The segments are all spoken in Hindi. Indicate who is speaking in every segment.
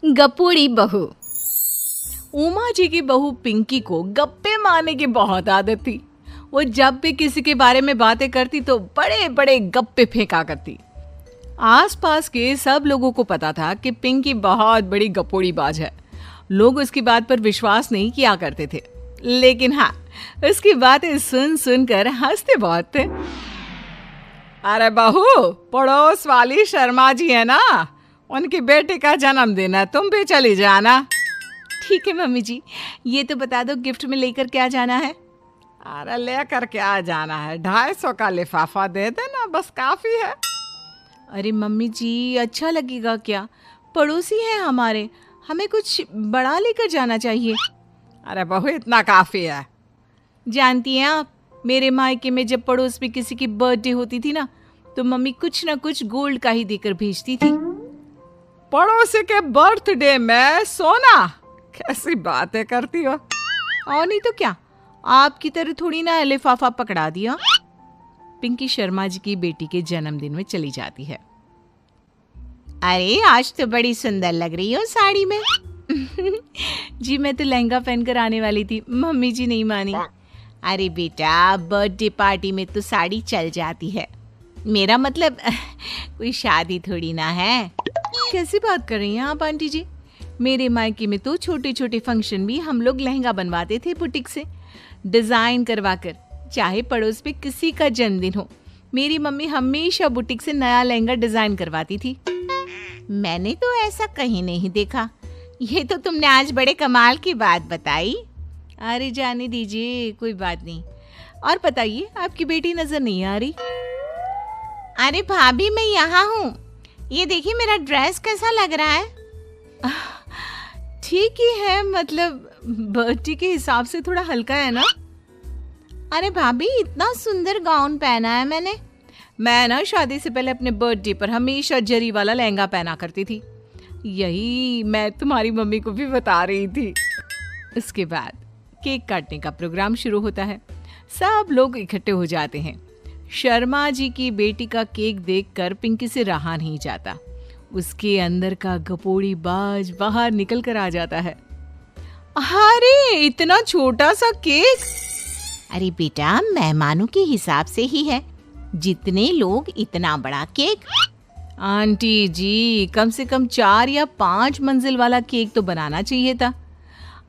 Speaker 1: गपोड़ी बहू। उमा जी की बहू पिंकी को गप्पे मारने की बहुत आदत थी। वो जब भी किसी के बारे में बातें करती तो बड़े बड़े गप्पे फेंका करती। आसपास के सब लोगों को पता था कि पिंकी बहुत बड़ी गपोड़ी बाज है। लोग उसकी बात पर विश्वास नहीं किया करते थे, लेकिन हाँ, उसकी बातें सुन सुनकर हंसते बहुत थे। अरे बहू, पड़ोस वाली शर्मा जी है ना, उनकी बेटी का जन्मदिन है, तुम भी चली जाना। ठीक है मम्मी जी, ये तो बता दो गिफ्ट में लेकर क्या जाना है। अरे लेकर क्या जाना है, 250 का लिफाफा दे देना, बस काफी है। अरे मम्मी जी, अच्छा लगेगा क्या? पड़ोसी हैं हमारे, हमें कुछ बड़ा लेकर जाना चाहिए। अरे बहू, इतना काफी है। जानती हैं आप, मेरे मायके में जब पड़ोस में किसी की बर्थडे होती थी ना, तो मम्मी कुछ ना कुछ गोल्ड का ही देकर भेजती थी। पड़ोसी के बर्थडे में सोना? कैसी बातें करती हो। और नहीं तो क्या, आपकी तरह थोड़ी ना लिफाफा पकड़ा दिया। पिंकी शर्मा जी की बेटी के जन्मदिन में चली जाती है। अरे आज तो बड़ी सुंदर लग रही हो साड़ी में। जी मैं तो लहंगा पहनकर आने वाली थी, मम्मी जी नहीं मानी। अरे बेटा, बर्थडे पार्टी में तो साड़ी चल जाती है, मेरा मतलब कोई शादी थोड़ी ना है। कैसी बात कर रही हैं आप आंटी जी? मेरे मायके में तो छोटे छोटे फंक्शन भी हम लोग लहंगा बनवाते थे बुटीक से, डिजाइन करवा कर। चाहे पड़ोस में किसी का जन्मदिन हो, मेरी मम्मी हमेशा बुटीक से नया लहंगा डिजाइन करवाती थी। मैंने तो ऐसा कहीं नहीं देखा, ये तो तुमने आज बड़े कमाल की बात बताई। अरे जाने दीजिए, कोई बात नहीं। और बताइए, आपकी बेटी नजर नहीं आ रही? अरे भाभी, मैं यहाँ हूँ, ये देखिए मेरा ड्रेस कैसा लग रहा है। ठीक ही है, मतलब बर्थडे के हिसाब से थोड़ा हल्का है ना। अरे भाभी, इतना सुंदर गाउन पहना है मैंने। मैं ना शादी से पहले अपने बर्थडे पर हमेशा जरी वाला लहंगा पहना करती थी, यही मैं तुम्हारी मम्मी को भी बता रही थी। इसके बाद केक काटने का प्रोग्राम शुरू होता है। सब लोग इकट्ठे हो जाते हैं। शर्मा जी की बेटी का केक देखकर पिंकी से रहा नहीं जाता। उसके अंदर का गपोड़ी बाज बाहर निकल कर आ जाता है। अरे इतना छोटा सा केक! अरे बेटा, मेहमानों के हिसाब से ही है, जितने लोग इतना बड़ा केक। आंटी जी, कम से कम 4 या 5 मंजिल वाला केक तो बनाना चाहिए था।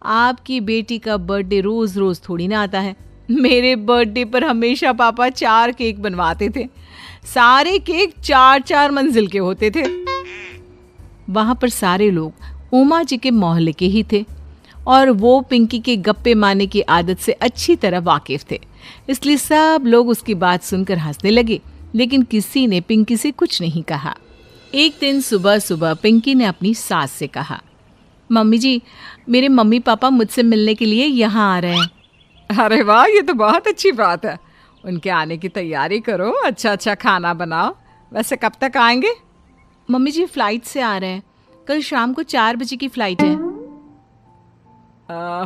Speaker 1: आपकी बेटी का बर्थडे रोज रोज थोड़ी ना आता है। मेरे बर्थडे पर हमेशा पापा 4 केक बनवाते थे, सारे केक 4-4 मंजिल के होते थे। वहां पर सारे लोग उमा जी के मोहल्ले के ही थे और वो पिंकी के गप्पे मारने की आदत से अच्छी तरह वाकिफ थे, इसलिए सब लोग उसकी बात सुनकर हंसने लगे, लेकिन किसी ने पिंकी से कुछ नहीं कहा। एक दिन सुबह सुबह पिंकी ने अपनी सास से कहा, मम्मी जी, मेरे मम्मी पापा मुझसे मिलने के लिए यहाँ आ रहे हैं। अरे वाह, ये तो बहुत अच्छी बात है। उनके आने की तैयारी करो, अच्छा अच्छा खाना बनाओ। वैसे कब तक आएंगे? मम्मी जी फ्लाइट से आ रहे हैं, कल शाम को 4 बजे की फ्लाइट है।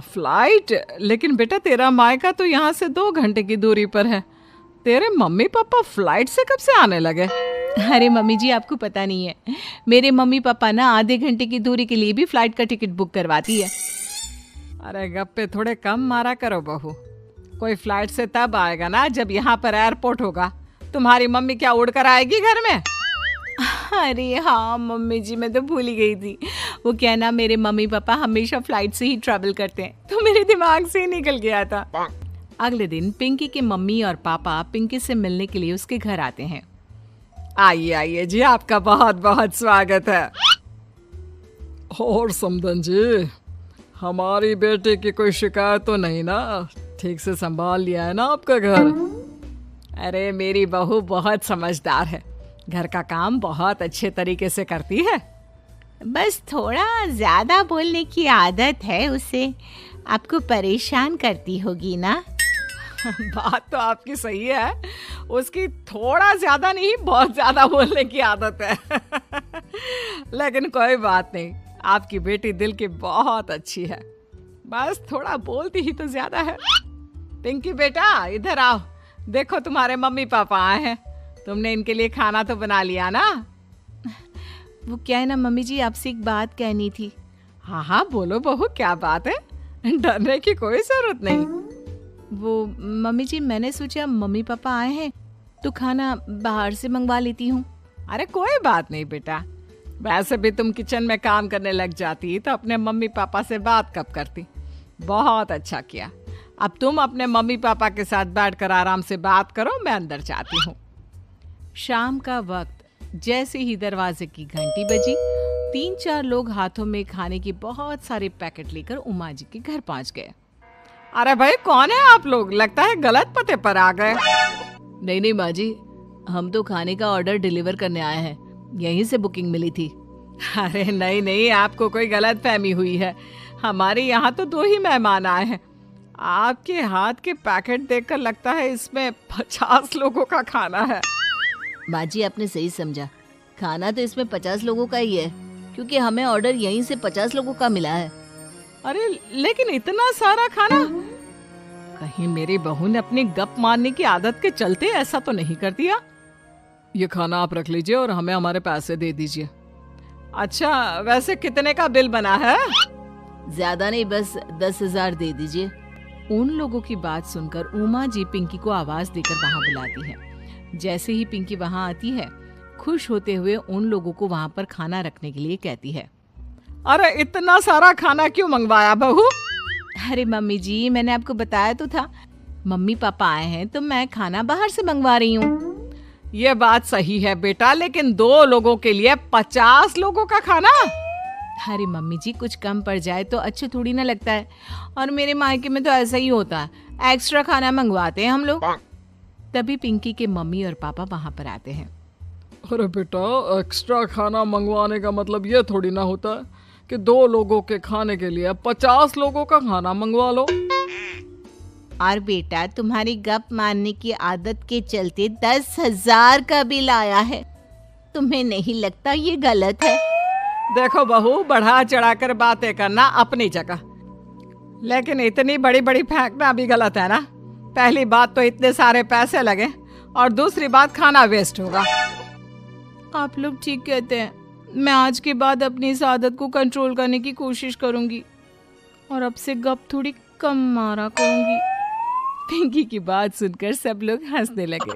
Speaker 1: फ्लाइट? लेकिन बेटा, तेरा मायका तो यहाँ से 2 घंटे की दूरी पर है। तेरे मम्मी पापा फ्लाइट से कब से आने लगे? अरे मम्मी जी, आपको पता नहीं है, मेरे मम्मी पापा ना आधे घंटे की दूरी के लिए भी फ्लाइट का टिकट बुक करवाती है। अरे गप्पे थोड़े कम मारा करो बहू, कोई फ्लाइट से तब आएगा ना जब यहाँ पर एयरपोर्ट होगा। तुम्हारी मम्मी क्या उड़ कर आएगी घर में? अरे हाँ मम्मी जी, मैं तो भूल ही गई थी। वो क्या ना, मेरे मम्मी पापा हमेशा फ्लाइट से ही ट्रैवल करते हैं, तो मेरे दिमाग से ही निकल गया था। अगले दिन पिंकी के मम्मी और पापा पिंकी से मिलने के लिए उसके घर आते हैं। आइए आइए जी, आपका बहुत बहुत स्वागत है। और समदन जी, हमारी बेटे की कोई शिकायत तो नहीं ना? ठीक से संभाल लिया है ना आपका घर? अरे मेरी बहू बहुत समझदार है, घर का काम बहुत अच्छे तरीके से करती है। बस थोड़ा ज्यादा बोलने की आदत है उसे, आपको परेशान करती होगी ना? बात तो आपकी सही है, उसकी थोड़ा ज्यादा नहीं बहुत ज्यादा बोलने की आदत है। लेकिन कोई बात नहीं, आपकी बेटी दिल की बहुत अच्छी है, बस थोड़ा बोलती ही तो ज्यादा है। पिंकी बेटा, इधर आओ, देखो तुम्हारे मम्मी पापा आए हैं, तुमने इनके लिए खाना तो बना लिया ना? वो क्या है ना मम्मी जी, आपसे एक बात कहनी थी।
Speaker 2: हाँ हाँ बोलो बहू, क्या बात है, डरने की कोई जरूरत नहीं।
Speaker 1: वो मम्मी जी, मैंने सोचा मम्मी पापा आए हैं तो खाना बाहर से मंगवा लेती हूँ।
Speaker 2: अरे कोई बात नहीं बेटा, वैसे भी तुम किचन में काम करने लग जाती तो अपने मम्मी पापा से बात कब करती। बहुत अच्छा किया। अब तुम अपने मम्मी पापा के साथ बैठकर आराम से बात करो, मैं अंदर जाती हूँ।
Speaker 1: शाम का वक्त जैसे ही दरवाजे की घंटी बजी, 3-4 लोग हाथों में खाने के बहुत सारे पैकेट लेकर उमा जी के घर पहुंच गए।
Speaker 2: अरे भाई कौन है आप लोग, लगता है गलत पते पर आ गए।
Speaker 1: नहीं नहीं माँ जी, हम तो खाने का ऑर्डर डिलीवर करने आए हैं, यहीं से बुकिंग मिली थी।
Speaker 2: अरे नहीं नहीं, आपको कोई गलत फहमी हुई है। हमारे यहाँ तो 2 ही मेहमान आए हैं। आपके हाथ के पैकेट देखकर लगता है इसमें 50 लोगों का खाना है।
Speaker 1: माँ जी आपने सही समझा, खाना तो इसमें 50 लोगों का ही है, क्योंकि हमें ऑर्डर यहीं से 50 लोगों का मिला है।
Speaker 2: अरे लेकिन इतना सारा खाना, कहीं मेरी बहू ने अपनी गप मारने की आदत के चलते ऐसा तो नहीं कर दिया। ये खाना आप रख लीजिए और हमें हमारे पैसे दे दीजिए। अच्छा वैसे कितने का बिल बना है?
Speaker 1: ज्यादा नहीं, बस 10,000 दे दीजिए। उन लोगों की बात सुनकर उमा जी पिंकी को आवाज देकर वहाँ बुलाती है। जैसे ही पिंकी वहाँ आती है, खुश होते हुए उन लोगों को वहाँ पर खाना रखने के लिए कहती है।
Speaker 2: अरे इतना सारा खाना क्यों मंगवाया बहू?
Speaker 1: अरे मम्मी जी, मैंने आपको बताया तो था, मम्मी पापा आए हैं तो मैं खाना बाहर से मंगवा रही हूँ।
Speaker 2: ये बात सही है बेटा, लेकिन 2 लोगों के लिए 50 लोगों का खाना?
Speaker 1: अरे मम्मी जी, कुछ कम पड़ जाए तो अच्छा थोड़ी ना लगता है, और मेरे मायके में तो ऐसा ही होता है, एक्स्ट्रा खाना मंगवाते हैं हम लोग। तभी पिंकी के मम्मी और पापा वहाँ पर आते हैं।
Speaker 2: अरे बेटा, एक्स्ट्रा खाना मंगवाने का मतलब ये थोड़ी ना होता है कि 2 लोगों के खाने के लिए 50 लोगों का खाना मंगवा लो।
Speaker 1: और बेटा, तुम्हारी गप मारने की आदत के चलते 10,000 का बिल आया है, तुम्हें नहीं लगता ये गलत है?
Speaker 2: देखो बहू, बढ़ा चढ़ाकर बातें करना अपनी जगह, लेकिन इतनी बड़ी बड़ी फेंकना भी गलत है ना। पहली बात तो इतने सारे पैसे लगे, और दूसरी बात खाना वेस्ट होगा।
Speaker 1: आप लोग ठीक कहते हैं, मैं आज के बाद अपनी इस आदत को कंट्रोल करने की कोशिश करूंगी और अब से गप थोड़ी कम मारा करूंगी। पिंकी की बात सुनकर सब लोग हंसने लगे।